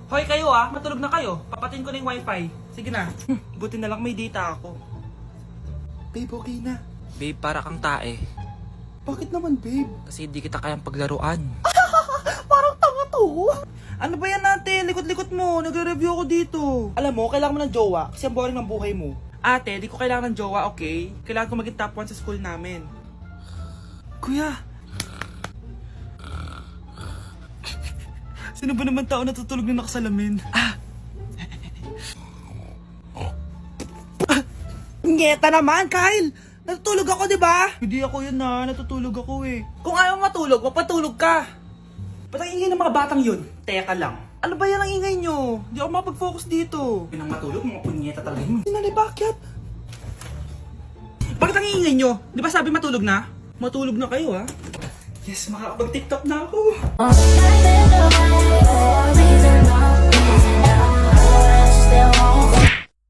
Hoy kayo matulog na kayo. Papatin ko na yung wifi. Sige na. Buti na lang may data ako. Babe, okay na. Babe, para kang tae. Bakit naman, babe? Kasi hindi kita kayang paglaruan. Parang tanga to. Ano ba yan natin? Likot-likot mo. Nagre-review ako dito. Alam mo, kailangan mo ng jowa kasi ang boring ng buhay mo. Ate, di ko kailangan ng jowa, okay? Kailangan ko maging top 1 sa school namin. Kuya! Sino ba naman tao natutulog na nakasalamin? Ngeta naman, Kyle! Natutulog ako, di ba? Hindi ako yun natutulog ako eh. Kung ayaw matulog, mapatulog ka. Ba't ang ingay ng mga batang yun? Teka lang. Ano ba yan ang ingay nyo? Hindi ako mapag-focus dito. Pinang matulog, mga punyeta talaga yun. Sinali, bakit? Bakit ang ingay nyo? Di ba sabi matulog na? Matulog na kayo Yes, makakapag-tiktok na ako.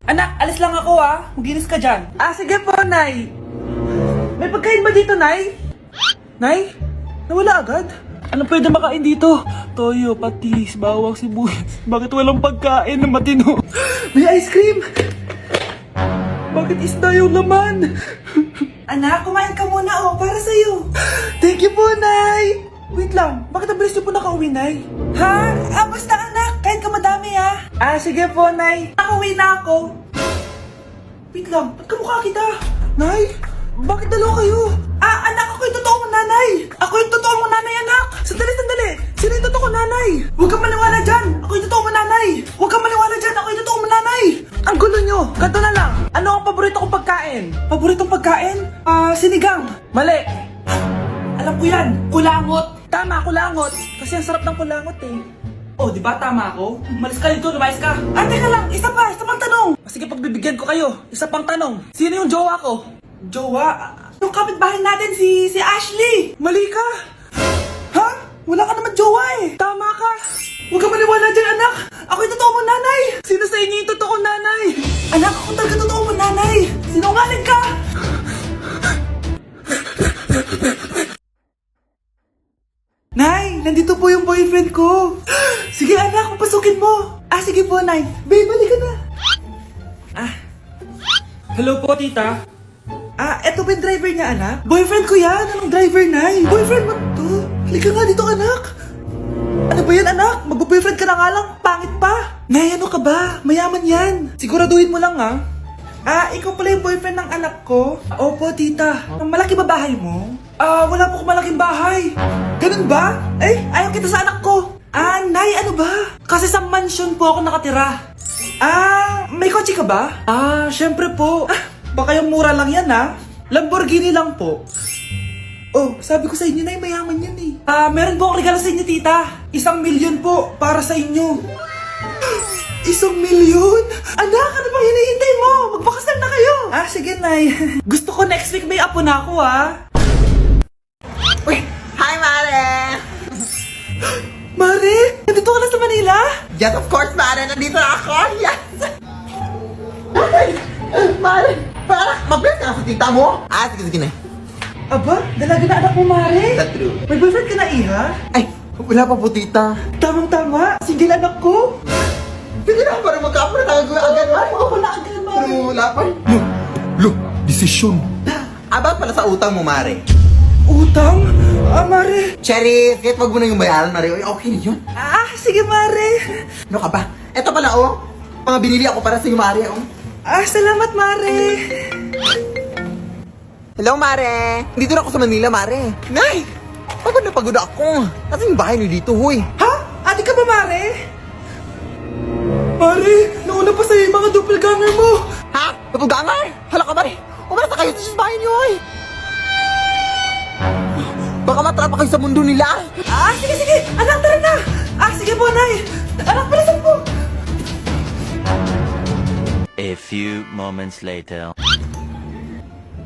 Anak, alis lang ako Maginis ka dyan. Sige po, Nay. May pagkain ba dito, Nay? Nay? Nawala agad? Ano pwede makain dito? Toyo, patis, bawang, sibuyas. Bakit walang pagkain na matino? May ice cream! Bakit isda yung laman? Anak, kumain ka muna para sa'yo. Thank you po, Nay! Wait lang, bakit ang bilis niyo po nakauwi, Nay? Basta anak, kain ka madami sige po, Nay. Nakauwi na ako. Wait lang, ba't kamukha kita? Nay, bakit dalawa kayo? Anak, ako yung totoo mong nanay. Ako yung totoo mong nanay, anak. Sandali. Sino yung totoo kong nanay? Huwag kang maniwala dyan. Ako yung totoo mong nanay. Huwag kang maniwala dyan. Ako yung totoo mong nanay. Ang gulo nyo. Ganto na lang. Ano ang paborito kong pagkain? Paboritong pagkain? Sinigang. Mali. Alam ko yan. Kulangot. Tama, kulangot. Kasi ang sarap ng kulangot di ba tama ako? Malis ka dito, lumayas ka. Teka lang. Isa pang tanong. Sige, pagbibigyan ko kayo. Isa pang tanong. Sino yung jowa ko? Jowa? Yung kapitbahay natin, si Ashley! Mali ka! Wala ka naman jowa Tama ka! Huwag ka maniwala dyan, anak! Ako yung totoo mong nanay! Sino sa inyo yung totoo nanay? Anak, ako talaga totoo mong nanay! Sinungaling ka! Nay, nandito po yung boyfriend ko! Sige anak, papasukin mo! Sige po, Nay! Babe, balik ka na! Hello po, tita. Eto ba yung driver niya, anak? Boyfriend ko yan! Anong driver, Nay? Boyfriend mo to? Halika nga dito, anak! Ano ba yan, anak? Mag-boyfriend ka na nga lang, pangit pa! Nay, ano ka ba? Mayaman yan! Siguraduhin mo lang, ikaw pala yung boyfriend ng anak ko? Opo, tita. Malaki ba bahay mo? Wala po akong malaking bahay. Ganun ba? Ayaw kita sa anak ko. Nay, ano ba? Kasi sa mansion po ako nakatira. May kotse ka ba? Syempre po. Baka yung mura lang yan, Lamborghini lang po. Sabi ko sa inyo, Nay, mayaman yan meron po akong regalo sa inyo, tita. 1,000,000 po, para sa inyo. 1,000,000? Anak, ano bang hinihintay mo? Magpakasal na kayo. Sige, Nay. Gusto ko next week may apo na ako, Uy, hi, Mare! Mare, nandito ka na sa Manila? Yes, of course, Mare. Nandito na ako. Yes! Mare, mag-bless ka sa tita mo. Sige na. Aba, dalaga na anak mo, Mare. That's true. May boyfriend ka na, Iha? Wala pa po, tita. Tamang-tama, single anak ko. Sige na, parang magkapura tayo agad, Mare. Oo, wala agad, Mare. Pero wala pa. Desisyon. About pala sa utang mo, Mare. Utang? Mare. Cherry, kahit wag mo na yung bayaran, Mare. Okay na yun. Sige, Mare. Ano ka ba? Eto pala, mga binili ako para sa iyo, Mare, Salamat, Mare. Hello, Mare. Dito na ako sa Manila, Mare. Nay! Pagod na pagod ako. Nasaan yung bahay niyo dito, huy? Ate ka ba, Mare? Mare, nauna pa sa'yo yung mga doppelganger mo. Doppelganger? Hala ka, Mare. Umarasa kayo sa bahay niyo, huy. Baka matrapa kayo sa mundo nila. Sige. Anak, tara na. Sige po, Nay. Anak, palasan po. A few moments later.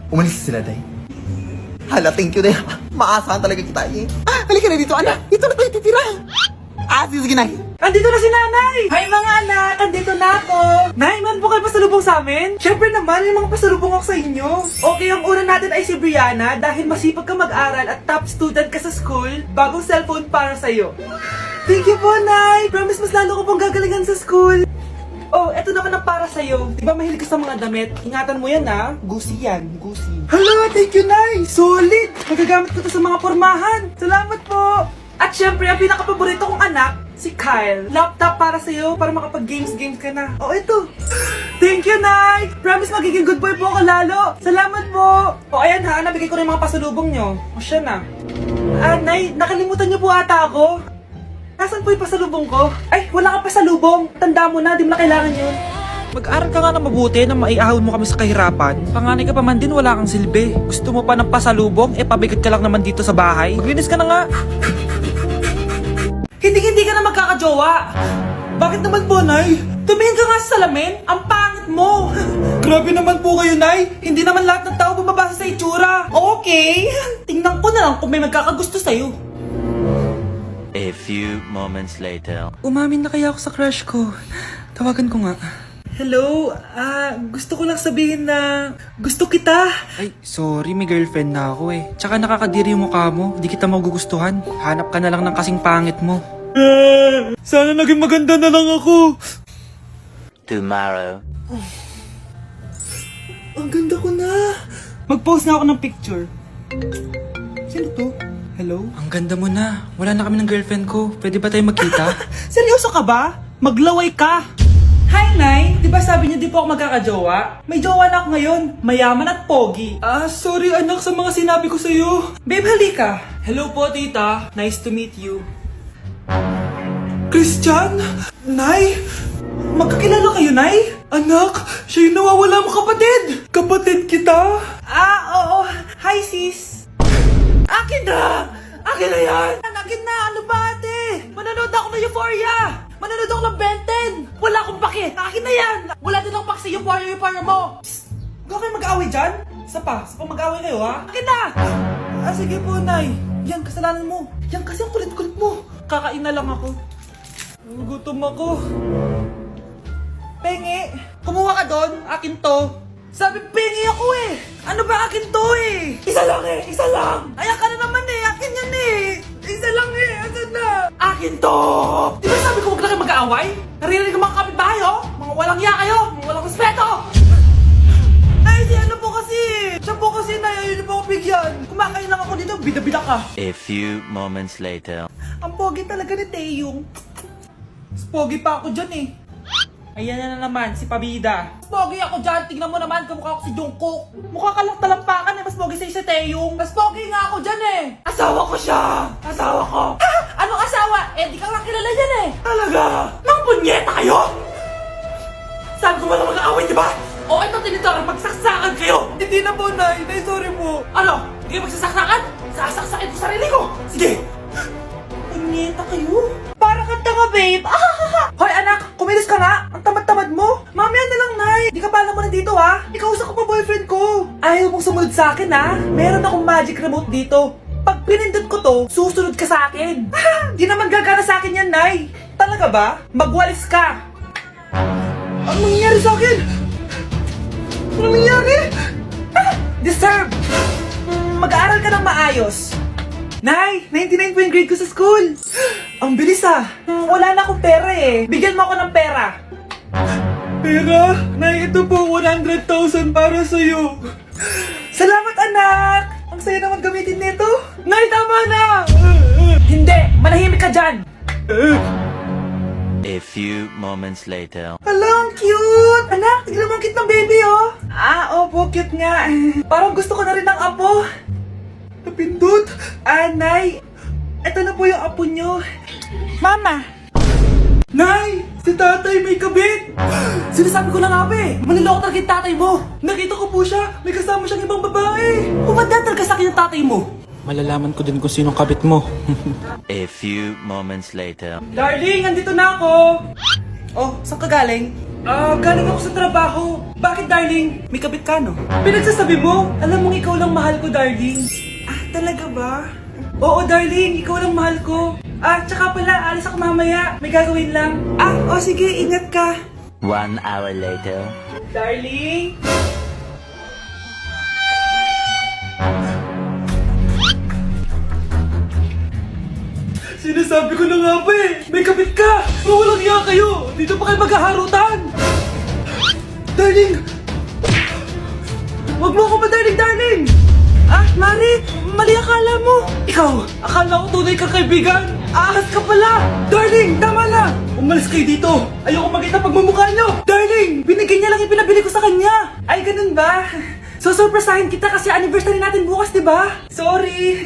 Umalis sila, Day. Hala, thank you, Day. Maasahan talaga kita, Halika na dito, anak. Dito na tayo titira. Sige, Nay. Andito na si Nanay! Hi mga anak! Andito na ako! Nay, man po kayo pasalubong sa amin? Siyempre naman, may mga pasalubong ako sa inyo. Okay, ang una natin ay si Brianna dahil masipag ka mag-aral at top student ka sa school, bagong cellphone para sa'yo. Thank you po, Nay! Promise mas lalo ko pong gagalingan sa school. Oh, eto naman ang para sa'yo. Di ba mahilig ka sa mga damit? Ingatan mo yan, ha? Gusi yan, gusi. Hala, thank you, Nay! Solid! Magagamit ko to sa mga pormahan. Salamat po! At syempre, ang pinaka-paborito kong anak, si Kyle. Laptop para sa'yo, para makapag-games ka na. Oh, eto. Thank you, Nay! Promise magiging good boy po ako lalo. Salamat po! O, ayan ha, nabigay ko na yung mga pasalubong nyo. O, siya na. Ah, Nay, nakalimutan niyo po ata ako. Nasaan po yung pasalubong ko? Ay, wala kang pasalubong. Tanda mo na, di mo na kailangan yun. Mag-aral ka nga na mabuti na maiahon mo kami sa kahirapan. Panganay ka pa man din, wala kang silbi. Gusto mo pa ng pasalubong, pabigat ka lang naman dito sa bahay. Maglinis ka na nga. Hindi ka na magkakajowa. Bakit naman po, Nay? Tumingin ka nga sa salamin. Ang pangit mo. Grabe naman po kayo, Nay. Hindi naman lahat ng tao bumabasa sa itsura. Okay. Tingnan ko na lang kung may magkakagusto sa'yo. A few moments later. Umamin na kaya ako sa crush ko. Tawagan ko nga. Hello? Gusto ko lang sabihin na gusto kita. Ay, sorry, may girlfriend na ako eh. Tsaka nakakadiri yung mukha mo. Di kita magugustuhan. Hanap ka na lang ng kasing pangit mo. Sana naging maganda na lang ako. Tomorrow. Ang ganda ko na. Mag-post na ako ng picture. Sino to? Hello? Ang ganda mo na. Wala na kami ng girlfriend ko. Pwede ba tayo magkita? Seryoso ka ba? Maglaway ka. Hi, Nay! Di ba sabi niyo di po ako magkakajowa? May jowa na ako ngayon. Mayaman at pogi. Sorry anak sa mga sinabi ko sa'yo. Babe, halika. Hello po, tita. Nice to meet you. Christian? Nay? Magkakilala kayo, Nay? Anak, siya yung nawawala mo kapatid. Kapatid kita? Oo. Hi, sis. Akin na! Akin na yan! Akin na! Ano ba, ate? Manonood ako ng Euphoria! Manonood ako ng Ben 10! Wala akong pake! Akin na yan! Wala din akong pake sa Euphoria mo! Psst! Huwag kayo mag-away dyan? Isa pa mag-away kayo, ha? Akin na! Sige po, Nay. Yan, kasalanan mo. Yan kasi ang kulit-kulit mo. Kakain na lang ako. Gutom ako. Pengi! Kumuha ka doon! Akin to! Sabi, pengi ako eh! Ano ba akin to eh? Isa lang eh! Isa lang! Ayan ka na naman eh! Akin yan eh! Isa lang eh! Asan na? Akin to! Di ba sabi ko huwag na kayo mag-aaway? Naririnig ang mga kapitbahay oh! Mga walang iya kayo! Mga walang respeto! Ay, si ano po kasi! Siya po kasi na yun po ako bigyan! Kumakain lang ako dito, bida-bida ka! A few moments later. Ang pogi talaga ni Taeyong. Mas pogi pa ako dyan eh. Ayan na naman, si Pabida. Mas pogi ako dyan, tignan mo naman, kamukha ako si Jungkook. Mukha ka lang talampakan eh, mas pogi sa'yo si Taeyong. Mas pogi nga ako dyan eh. Asawa ko siya! Asawa ko! Ha? Anong asawa? Eh, di ka nga kilala yan eh. Talaga? Mga punyeta kayo? Saan ko wala mag-aaway, di ba? O, ito tinitara, magsaksakan kayo! Hindi na po, Nay. Nay, sorry po. Ano? Hindi kayo magsasaksakan? Sasaksakin ko sarili ko! Sige! Punyeta kayo? Para kang tanga, babe! Hoy, anak! Kumilos ka nga! Ang tamad-tamad mo! Mamaya na lang, Nay! Di ka pala mo na dito, ha? Ikausap ko pa boyfriend ko! Ayaw mong sumunod sa akin, ha? Meron akong magic remote dito. Pag pinindot ko to, susunod ka sa akin. Di naman gagana sa akin yan, Nay! Talaga ba? Magwalis ka! Ano nangyayari sa akin? Ano nangyayari? Deserve! Mag-aaral ka ng maayos. Nay, 99 po yung grade ko sa school. Ang bilis ah. Wala na akong pera eh. Bigyan mo ako ng pera. Pera? Nay, ito po 100,000 para sa'yo. Salamat anak! Ang saya naman gamitin nito. Nay, tama na! Hindi! Manahimik ka dyan! A few moments later. Hala, ang cute! Anak, tignan mo ang cute ng baby, oh! Opo, cute nga. Parang gusto ko na rin ng apo. Napindot! Nay! Ito na po yung apo nyo. Mama! Nay! Si tatay may kabit! Sinasabi ko na nga ba eh! Maniloko talaga yung tatay mo! Nakita ko po siya! May kasama siyang ibang babae! Umanda talaga sa akin yung tatay mo! Malalaman ko din kung sinong kabit mo. A few moments later. Darling, andito na ako! Oh, saan ka galing? Galing ako sa trabaho. Bakit, darling? May kabit ka, no? Pinagsasabi mo? Alam mong ikaw lang mahal ko, darling. Talaga ba? Oo, darling. Ikaw lang mahal ko. Tsaka pala, alis ako mamaya. May gagawin lang. Sige. Ingat ka. 1 hour later. Darling? Sinasabi Sabi ko na nga ba eh, may kabit ka! Mawalang iya kayo! Dito pa kayo maghaharutan! Darling! Huwag mo ako ba, darling! Ah, Mari! Mali akala mo! Ikaw, akala ko tunay kang kaibigan! Ahas ka pala! Darling, tama na! Umalis kayo dito! Ayoko makita pagmumukha nyo! Darling, binigyan niya lang yung pinabili ko sa kanya! Ay, ganun ba? So, surpresahin kita kasi anniversary natin bukas, di ba? Sorry!